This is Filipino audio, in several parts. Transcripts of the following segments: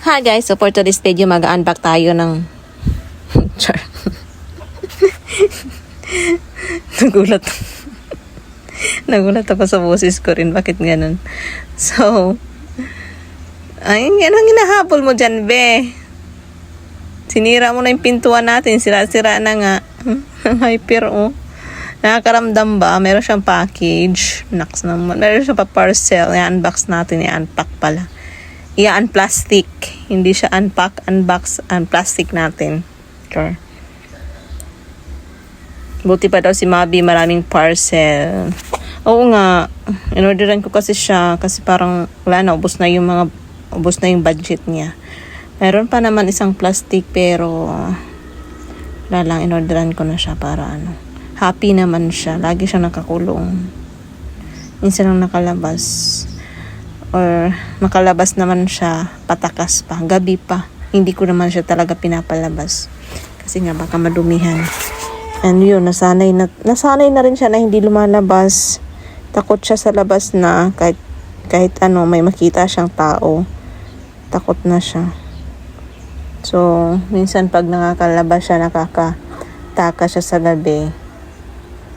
Hi guys, so for today's video mag-unbox tayo ng char. Nagulat ako sa boses ko rin, bakit ganun? So ayun, anong hinahabol mo dyan, be? Sinira mo na yung pintuan natin, sira-sira na nga. Hyper, oh. Nakakaramdam ba? Meron siyang package. Naks naman. Meron siyang pa-parcel. I-unbox natin. I-unpack pala. I-unplastic. Hindi siya unpack, unbox, unplastic natin. Sure. Buti pa daw si Mabi, maraming parcel. Oo nga. In-orderan ko kasi siya. Kasi parang, wala na, ubos na yung budget niya. Meron pa naman isang plastic, pero wala lang, in-orderan ko na siya para ano. Happy naman siya. Lagi siya nakakulong. Minsan lang nakalabas. Or makalabas naman siya patakas pa. Gabi pa. Hindi ko naman siya talaga pinapalabas. Kasi nga baka madumihan. And yun, nasanay na rin siya na hindi lumalabas. Takot siya sa labas na kahit ano, may makita siyang tao. Takot na siya. So, minsan pag nakakalabas siya, nakakataka siya sa gabi.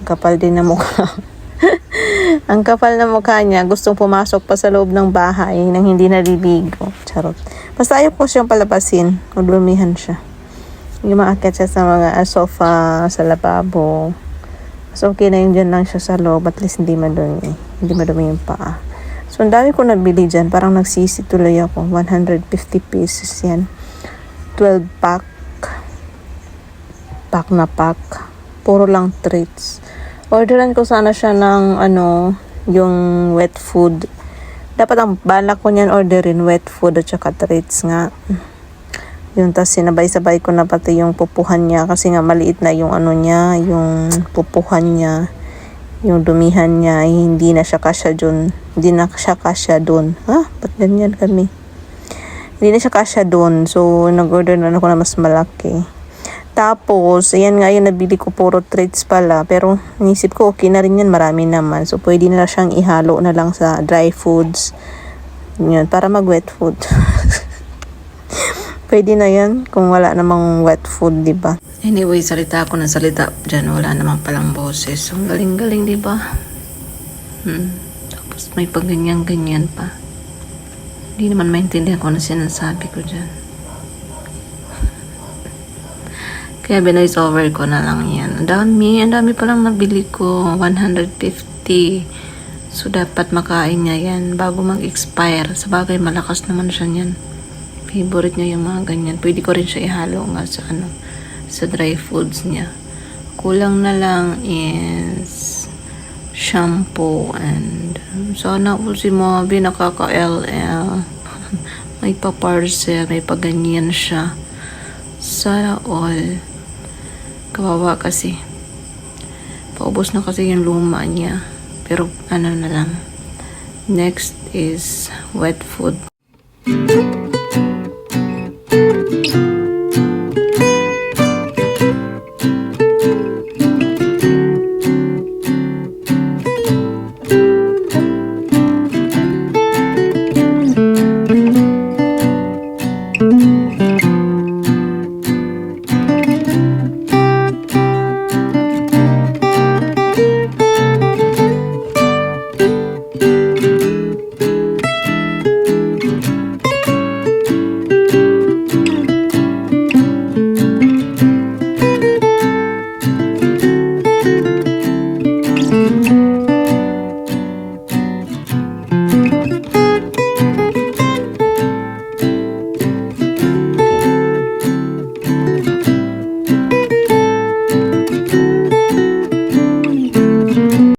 Kapal din na mukha. Ang kapal na mukha niya, gustong pumasok pa sa loob ng bahay nang hindi naliligo. Charot. Basta ayaw ko siyang palabasin. Maglumihan siya. Yung maakyat siya sa mga sofa, sa lababo. So, okay na yun, dyan lang siya sa loob. At least hindi madumi. Hindi madumi yung paa. So, ang dami ko nabili dyan. Parang nagsisi tuloy ako. 150 pesos yan. 12 pack. Pack na pack. Puro lang treats. Orderan ko sana siya ng yung wet food. Dapat ang balak ko niyan orderin wet food at saka treats nga. Yun, tas sinabay-sabay ko na pati yung pupuhan niya kasi nga maliit na yung niya, yung pupuhan niya, yung dumihan niya, hindi na siya kasya dun. Hindi na siya kasya dun. Ha? Ba't ganyan kami? Hindi na siya kasya dun. So, nag-order na ako na mas malaki. Tapos, ayan nga yung nabili ko, puro treats pala. Pero, nisip ko, okay na rin yan. Marami naman. So, pwede na siyang ihalo na lang sa dry foods. Yun, para mag-wet food. Pwede na yan kung wala namang wet food, diba? Anyway, salita ako ng salita dyan. Wala naman palang boses. So, galing-galing, diba? Tapos, may pagganyan-ganyan pa. Hindi naman maintindihan ko na sinasabi ko dyan. Kaya binoise over ko na lang yan. Ang dami palang nabili ko. 150. So, dapat makain niya yan bago mag-expire. Sa bagay, malakas naman siya yan. Favorite niya yung mga ganyan. Pwede ko rin siya ihalo nga sa dry foods niya. Kulang na lang is shampoo and sana po si Moby nakaka-LL. May pa-parcel, may pa-ganyan siya. Sana all. Kawawa kasi. Paubos na kasi yung luma niya. Pero ano na lang. Next is wet food.